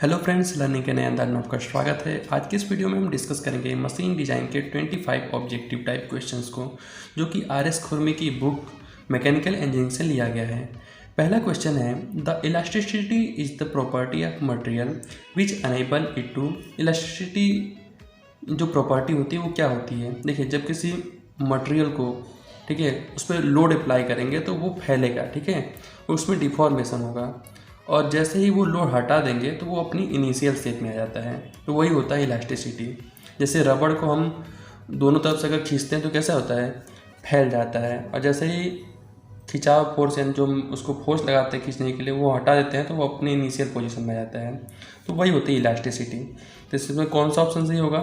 Hello friends, learning के नए अंदाज में आपका स्वागत है। आज की इस वीडियो में हम डिस्कस करेंगे मशीन डिज़ाइन के 25 ऑब्जेक्टिव टाइप क्वेश्चंस को, जो कि आर.एस. खुरमी की बुक मैकेनिकल इंजीनियरिंग से लिया गया है। पहला क्वेश्चन है, the elasticity is the property of material which enable it to. Elasticity जो प्रॉपर्टी होती है वो क्या होती है? देखिए, जब किसी मटेरियल को, ठीक है, उस पर लोड अप्लाई करेंगे तो वो फैलेगा, ठीक है, उसमें डिफॉर्मेशन होगा, और जैसे ही वो लोड हटा देंगे तो वो अपनी इनिशियल शेप में आ जाता है। तो वही होता है इलास्टिसिटी। जैसे रबड़ को हम दोनों तरफ से अगर खींचते हैं तो कैसा होता है, फैल जाता है, और जैसे ही खिंचाव फोर्स यानी जो उसको फोर्स लगाते हैं खींचने के लिए वो हटा देते हैं तो वो अपनी इनिशियल पोजीशन में आ जाता है। तो वही होती है इलास्टिसिटी। तो इसमें कौन सा ऑप्शन सही होगा?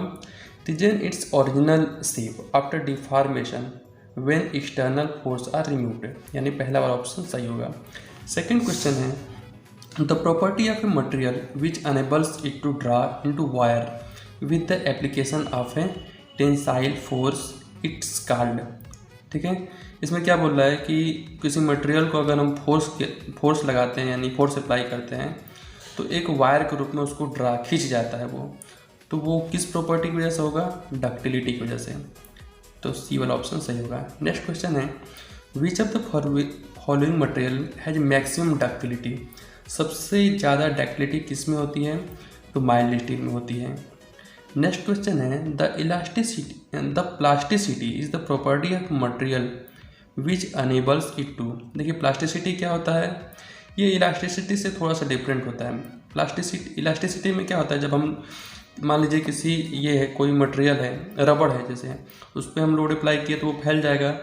Retain its original shape after deformation when external force are removed, यानी पहला वाला ऑप्शन सही होगा। सेकेंड क्वेश्चन है, the property of a material which enables it to draw into wire with the application of a tensile force it's called। ठीक है, इसमें क्या बोल रहा है कि किसी मटेरियल को अगर हम फोर्स लगाते हैं यानी फोर्स अप्लाई करते हैं तो एक वायर के रूप में उसको ड्रा खींच जाता है तो वो किस प्रॉपर्टी की वजह से होगा? डक्टिलिटी की वजह से। तो सी वाला ऑप्शन सही होगा। नेक्स्ट क्वेश्चन है, which of the following material has maximum ductility. सबसे ज़्यादा डक्टिलिटी किस में होती है? तो माइल्ड स्टील में होती है। नेक्स्ट क्वेश्चन है, the plasticity is the property of material which enables it to. देखिए, प्लास्टिसिटी क्या होता है? ये इलास्टिसिटी से थोड़ा सा डिफरेंट होता है। इलास्टिसिटी में क्या होता है, जब हम मान लीजिए किसी ये है कोई मटेरियल है, रबड़ है जैसे, उस पर हम लोड अप्लाई किए तो वो फैल जाएगा,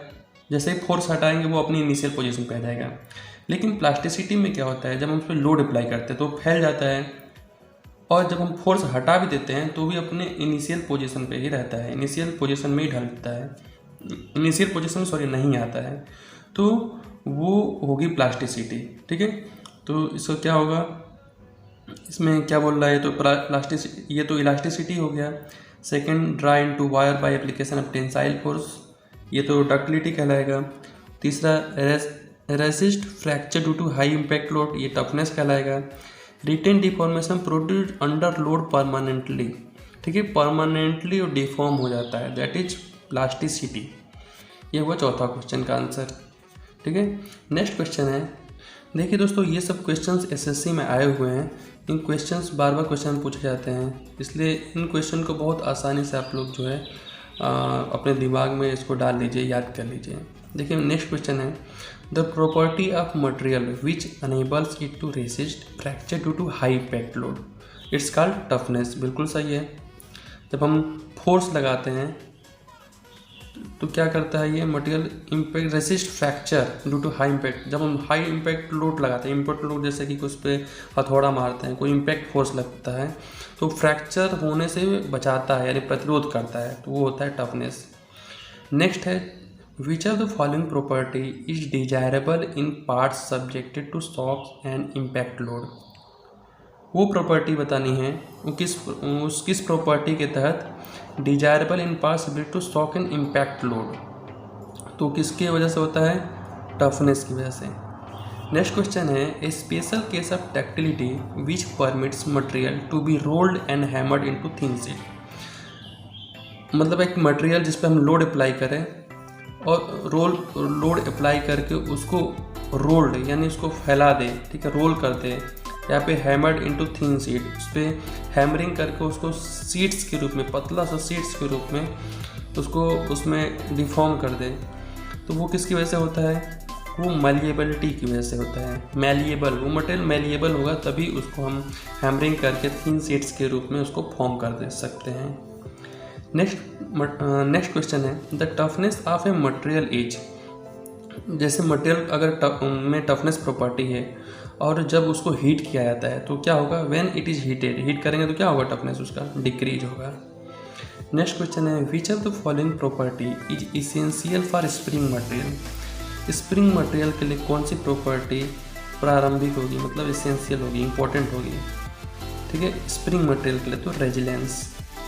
जैसे ही फोर्स हटाएंगे वो अपनी इनिशियल पोजीशन पे आ जाएगा। लेकिन प्लास्टिसिटी में क्या होता है, जब हम उस पर लोड अप्लाई करते हैं तो फैल जाता है, और जब हम फोर्स हटा भी देते हैं तो भी अपने इनिशियल पोजीशन पे ही रहता है, इनिशियल पोजीशन में ही ढलता है, इनिशियल पोजीशन में सॉरी नहीं आता है। तो वो होगी प्लास्टिसिटी। ठीक है, तो इसका क्या होगा, इसमें क्या बोल रहा है? तो ये तो इलास्टिसिटी हो गया। Second, draw into wire by application of tensile force, ये तो डक्टिलिटी कहलाएगा। तीसरा, resist fracture due to high impact load, ये टफनेस कहलाएगा। Retain deformation produced under load permanently, ठीक है, परमानेंटली और डिफॉर्म हो जाता है, दैट इज प्लास्टिसिटी। ये हुआ चौथा क्वेश्चन का आंसर। ठीक है, नेक्स्ट क्वेश्चन है, देखिए दोस्तों, ये सब क्वेश्चंस एसएससी में आए हुए हैं। इन क्वेश्चंस बार बार क्वेश्चन पूछे जाते हैं, इसलिए इन क्वेश्चन को बहुत आसानी से आप लोग जो है अपने दिमाग में इसको डाल लीजिए, याद कर लीजिए। देखिए, नेक्स्ट क्वेश्चन है, the property of material which enables it to resist fracture due to high impact load, it's called toughness. बिल्कुल सही है। जब हम फोर्स लगाते हैं तो क्या करता है ये material? Impact resist fracture due to high impact. जब हम हाई इम्पैक्ट लोड लगाते हैं, इम्पैक्ट लोड जैसे कि उस पर हथौड़ा मारते हैं, कोई इम्पैक्ट फोर्स लगता है तो फ्रैक्चर होने से बचाता है यानी प्रतिरोध करता है, तो वो होता है टफनेस। नेक्स्ट है, which of the following property is desirable in parts subjected to shock and impact load. वो प्रॉपर्टी बतानी है, वो किस प्रॉपर्टी के तहत desirable in parts subject to shock and impact load, तो किसकी वजह से होता है? टफनेस की वजह से। नेक्स्ट क्वेश्चन है, a special case of ductility which permits material to be rolled and hammered into thin sheet. मतलब एक मटेरियल जिस पर हम लोड अप्लाई करें और लोड अप्लाई करके उसको रोल्ड यानी उसको फैला दे, ठीक है, रोल कर दे, यहाँ पे हैमर्ड इनटू थिन शीट, उस पर हैमरिंग करके उसको सीट्स के रूप में, पतला सा सीट्स के रूप में उसको उसमें डिफॉर्म कर दे, तो वो किसकी वजह से होता है? वो मैलिएबिलिटी की वजह से होता है। मैलिएबल, वो मटेरियल मैलिएबल होगा तभी उसको हम हैमरिंग करके थिन शीट्स के रूप में उसको फॉर्म कर दे सकते हैं। नेक्स्ट क्वेश्चन है, the toughness of a material is. जैसे मटेरियल अगर में टफनेस प्रॉपर्टी है और जब उसको हीट किया जाता है तो क्या होगा? When it is heated, heat करेंगे तो क्या होगा? टफनेस उसका डिक्रीज होगा। नेक्स्ट क्वेश्चन है, which of the following property is essential for spring material. Spring material के लिए कौन सी प्रॉपर्टी प्रारंभिक होगी, मतलब इसेंशियल होगी, इंपॉर्टेंट होगी? ठीक है, स्प्रिंग मटेरियल के लिए तो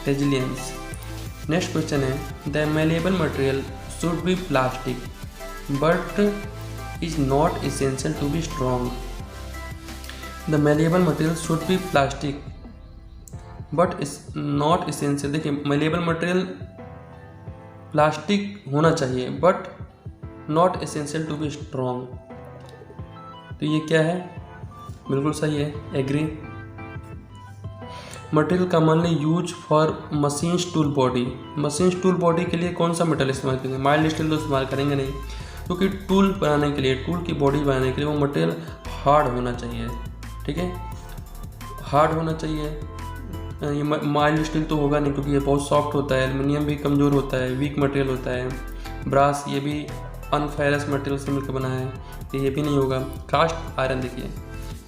रेजिलियंस। नेक्स्ट क्वेश्चन है, the malleable material should be plastic but is not essential to be strong. The malleable material should be plastic but is not essential. देखिए मेलेबल मटेरियल प्लास्टिक होना चाहिए but not essential to be strong. तो ये क्या है, बिल्कुल सही है, agree. Material commonly use for machine tool body. Machine tool body के लिए कौन सा मटेरियल इस्तेमाल करेंगे, माइल्ड स्टील तो इस्तेमाल करेंगे नहीं, क्योंकि टूल बनाने के लिए, टूल की बॉडी बनाने के लिए वो मटेरियल हार्ड होना चाहिए। ठीक है, हार्ड होना चाहिए। ये माइल्ड स्टील तो होगा नहीं क्योंकि ये बहुत सॉफ्ट होता है। एल्युमिनियम भी कमज़ोर होता है, वीक मटेरियल होता है। ब्रास ये भी अनफेरस मटेरियल से मिलकर बना है, तो ये भी नहीं होगा। कास्ट आयरन देखिए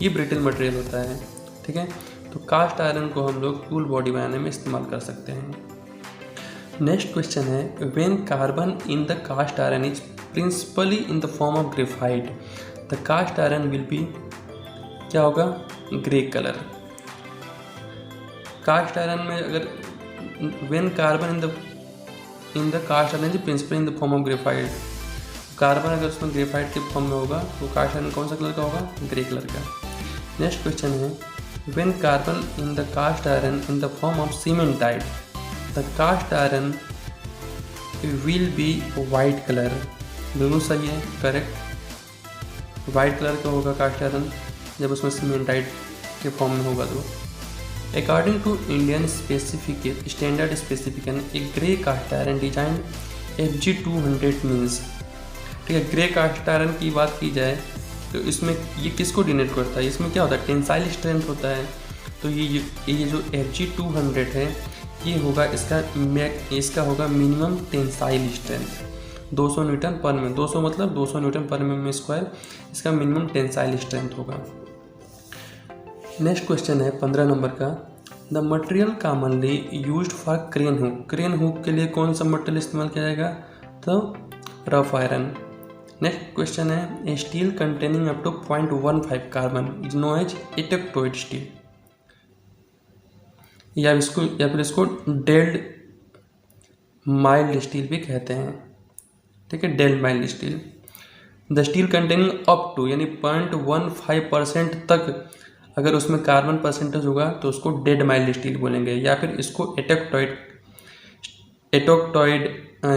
ये ब्रिटल मटेरियल होता है। ठीक है, तो कास्ट आयरन को हम लोग टूल बॉडी बनाने में इस्तेमाल कर सकते हैं। नेक्स्ट क्वेश्चन है, when carbon in the cast iron is principally in the form of graphite the cast iron will be, क्या होगा, ग्रे कलर। कास्ट आयरन में अगर when carbon in the cast iron is principally in the form of graphite, carbon अगर उसमें graphite के form में होगा तो कास्ट आयरन कौन सा कलर का होगा, ग्रे कलर का। नेक्स्ट क्वेश्चन है, when carbon in the cast iron in the form of cementite the cast iron will be white color। बिल्कुल सही है, करेक्ट, वाइट कलर का होगा कास्ट आयरन जब उसमें सीमेंटाइट के फॉर्म में होगा तो। According to Indian standard specification a grey cast iron design FG200 means. ठीक है, ग्रे कास्ट आयरन की बात की जाए तो इसमें ये किसको डिनोट करता है, इसमें क्या होता है, टेंसाइल स्ट्रेंथ होता है। तो ये जो FG200 है ये होगा इसका होगा minimum tensile strength 200 newton per mm, 200 मतलब 200 न्यूटन पर mm स्क्वायर इसका मिनिमम टेंसाइल स्ट्रेंथ होगा। नेक्स्ट क्वेश्चन है 15 नंबर का, the material commonly used for crane hook. Crane hook के लिए कौन सा मटेरियल इस्तेमाल किया जाएगा, तो रफ आयरन। नेक्स्ट क्वेश्चन है, steel containing up to 0.15 carbon is known as eutectoid steel, या फिर इसको डेल्ड माइल्ड स्टील भी कहते हैं। ठीक है, डेल्ड mild steel. The steel containing up to यानी 0.15% तक अगर उसमें कार्बन परसेंटेज होगा तो उसको डेड माइल्ड स्टील बोलेंगे, या फिर इसको एटोक्टॉइड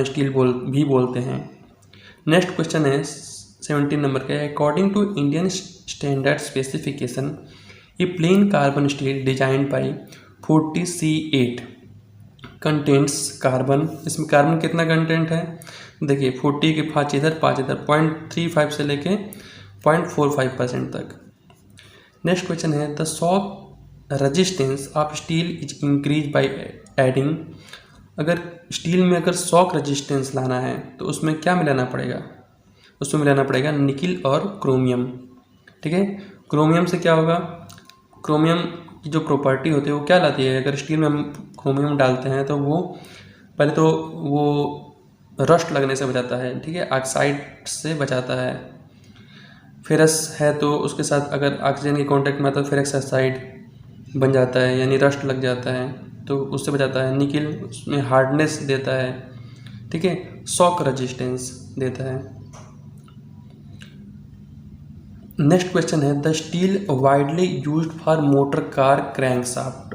स्टील भी बोलते हैं। नेक्स्ट क्वेश्चन है 17 नंबर का, according to Indian standard specification a plain carbon steel designed by 40C8 contents carbon. इसमें कार्बन कितना कंटेंट है, देखिए 40 के 5 इधर 0.35 से लेके 0.45% तक। नेक्स्ट क्वेश्चन है, the shock resistance of steel is increase by adding. अगर स्टील में अगर शॉक रेजिस्टेंस लाना है तो उसमें क्या मिलाना पड़ेगा, उसमें मिलाना पड़ेगा निकिल और क्रोमियम। ठीक है, क्रोमियम से क्या होगा, क्रोमियम की जो प्रॉपर्टी होती है वो क्या लाती है, अगर स्टील में हम क्रोमियम डालते हैं तो वो पहले तो वो रस्ट लगने से बचाता है। ठीक है, ऑक्साइड से बचाता है। फेरस है तो उसके साथ अगर ऑक्सीजन के कांटेक्ट में आता है तो फेरस ऑक्साइड बन जाता है, यानी रस्ट लग जाता है, तो उससे बचाता है। निकिल उसमें हार्डनेस देता है। ठीक है, शॉक रेजिस्टेंस देता है। नेक्स्ट क्वेश्चन है, the steel widely used for motor car crankshaft.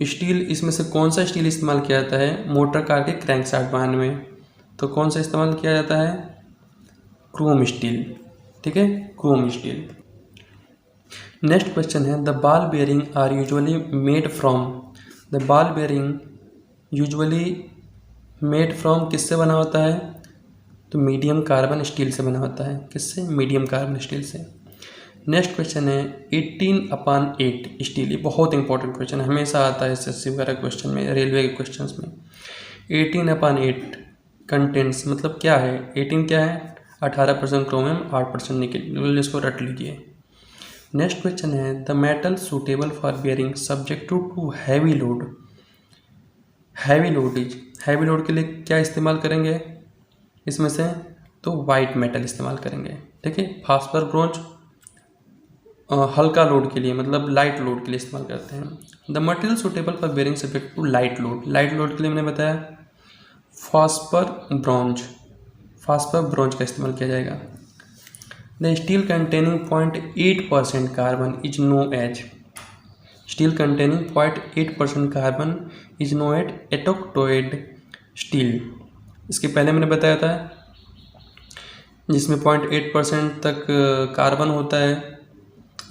Steel, इसमें से कौन सा स्टील इस्तेमाल किया जाता है मोटर कार के क्रैंकशाफ्ट बनाने में, तो कौन सा इस्तेमाल किया जाता है, क्रोम स्टील। ठीक है, क्रोम स्टील। नेक्स्ट क्वेश्चन है, the ball bearing are usually made from. The ball bearing usually made from किससे बना होता है, तो मीडियम कार्बन स्टील से बना होता है। किससे, मीडियम कार्बन स्टील से। नेक्स्ट क्वेश्चन है 18/8 स्टील। ये बहुत इंपॉर्टेंट क्वेश्चन है, हमेशा आता है एसएससी वगैरह क्वेश्चन में, रेलवे के क्वेश्चन में। 18/8 कंटेंट्स मतलब क्या है, 18 क्या है, 18% क्रोमियम 8% निकिल, इसको रट लीजिए। नेक्स्ट क्वेश्चन है, the metal suitable for bearing subject to heavy load. Heavy load के लिए क्या इस्तेमाल करेंगे इसमें से, तो वाइट मेटल इस्तेमाल करेंगे। ठीक है, फास्फर ब्रोंज हल्का लोड के लिए मतलब लाइट लोड के लिए इस्तेमाल करते हैं। The material suitable for bearing subject to light load के लिए मैंने बताया फास्फर ब्रोंज का इस्तेमाल किया जाएगा। The steel containing 0.8% carbon is known as. Steel containing 0.8% carbon is known as eutectoid steel. इसके पहले मैंने बताया था जिसमें 0.8% तक कार्बन होता है,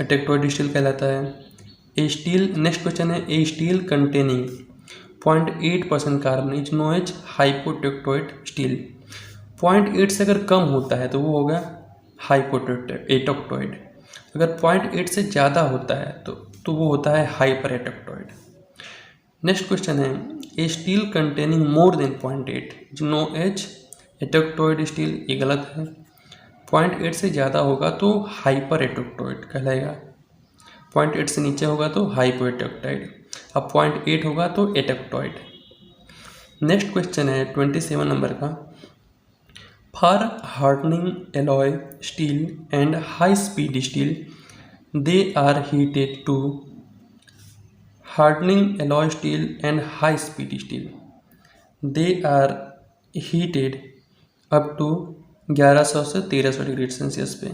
एटोक्टोइड स्टील कहलाता है। ए स्टील, नेक्स्ट क्वेश्चन है, a steel containing 0.8% carbon is known as hypoeutectoid steel. 0.8 से अगर कम होता है तो वो होगा हाइपोटेक्टोइड, अगर 0.8 से ज़्यादा होता है तो वो होता है हाइपर एटोक्टोइड। नेक्स्ट क्वेश्चन है, a steel containing more than 0.8 is known as eutectoid steel. ये गलत है, 0.8 से ज़्यादा होगा तो हाइपर एटोक्टोइड कहलाएगा, 0.8 से नीचे होगा तो हाइपो एटोक्टोइड, अब 0.8 होगा तो एटोक्टोइड। नेक्स्ट क्वेश्चन है 27 नंबर का, for hardening alloy steel and high speed steel they are heated to. Hardening alloy steel and high speed steel they are heated up to 1100 से 1300 डिग्री सेल्सियस पे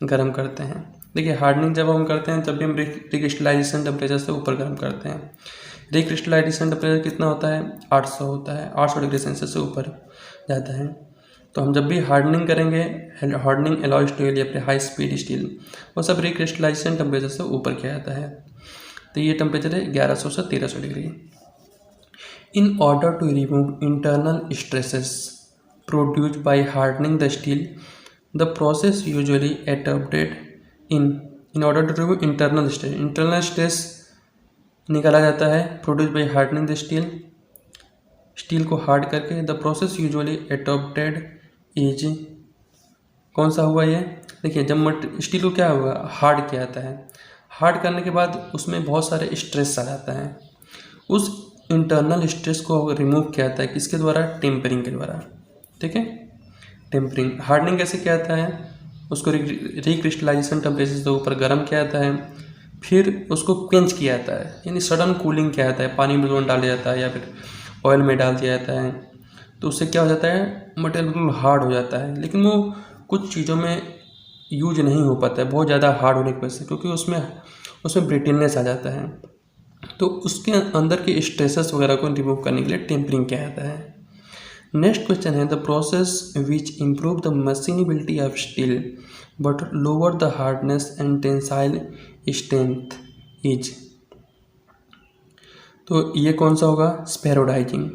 गर्म करते हैं। देखिए हार्डनिंग जब हम करते हैं तब भी हम रिक्रिस्टलाइजेशन टेम्परेचर से ऊपर गर्म करते हैं। रिक्रिस्टलाइजेशन टेम्परेचर कितना होता है, 800 होता है, 800 डिग्री सेल्सियस से ऊपर जाता है। तो हम जब भी हार्डनिंग करेंगे, हार्डनिंग एलॉय स्टील या फिर हाई स्पीड स्टील, वो सब रिक्रिस्टलाइजेशन टेम्परेचर से ऊपर किया जाता है। तो ये टेम्परेचर है 1100 से 1300 degree. In order to remove internal stresses produced by hardening the steel the process usually adopted in order to remove internal stress निकाला जाता है produce by hardening the steel को हार्ड करके। The process usually adopted is, कौन सा हुआ ये, देखिए जब स्टील को क्या हुआ, हार्ड किया जाता है, हार्ड करने के बाद उसमें बहुत सारे स्ट्रेस आ जाता है, उस इंटरनल स्ट्रेस को रिमूव किया जाता है किसके द्वारा, टेम्परिंग के द्वारा। ठीक है, टेम्परिंग। हार्डनिंग कैसे किया जाता है, उसको रिक्रिस्टलाइजेशन टेम्परेचर से ऊपर गर्म किया जाता है, फिर उसको क्वेंच किया जाता है, यानी सडन कूलिंग किया जाता है, पानी में तुरंत डाल दिया जाता है या फिर ऑयल में डाल दिया जाता है। तो उससे क्या हो जाता है, मटेरियल बिल्कुल हार्ड हो जाता है, लेकिन वो कुछ चीज़ों में यूज नहीं हो पाता है बहुत ज़्यादा हार्ड होने की वजह से, क्योंकि उसमें ब्रिटलनेस आ जाता है। तो उसके अंदर के स्ट्रेसेस वगैरह को रिमूव करने के लिए टेम्परिंग किया जाता है। नेक्स्ट क्वेश्चन है, the process which improve the machinability of steel but lower the hardness and tensile strength is. तो ये कौन सा होगा, स्पेरोडाइजिंग।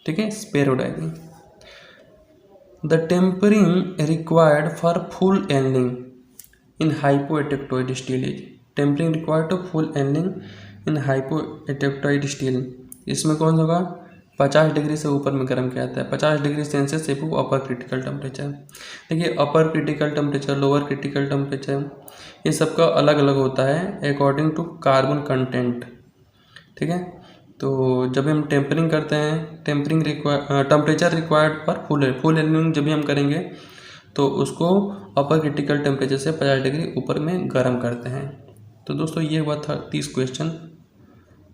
ठीक है, spheroidizing. The tempering required for full annealing in hypoeutectoid steel is. Tempering required to full annealing in hypoeutectoid steel, इसमें कौन सा होगा, 50 डिग्री से ऊपर में गर्म किया जाता है, 50 डिग्री सेल्सियस से अपर क्रिटिकल टेम्परेचर। देखिए upper critical temperature, lower critical temperature, ये सबका अलग अलग होता है अकॉर्डिंग टू कार्बन कंटेंट। ठीक है, तो जब हम टेम्परिंग करते हैं, टेम्परेचर रिक्वायर्ड फॉर फुल एनलिंग जब भी हम करेंगे तो उसको अपर क्रिटिकल टेम्परेचर से 50 डिग्री ऊपर में गर्म करते हैं। तो दोस्तों ये हुआ था 30 क्वेश्चन,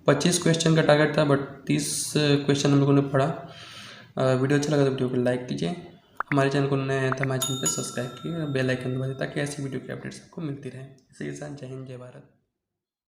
25 क्वेश्चन का टारगेट था बट 30 क्वेश्चन हम लोगों ने पढ़ा। वीडियो अच्छा लगा तो वीडियो को लाइक कीजिए, हमारे चैनल को नए हैं तो हमारे चैनल पर सब्सक्राइब कीजिए, बेल आइकन दबाइए ताकि ऐसी वीडियो की अपडेट्स आपको मिलती रहे। इसी के साथ जय हिंद, जय भारत।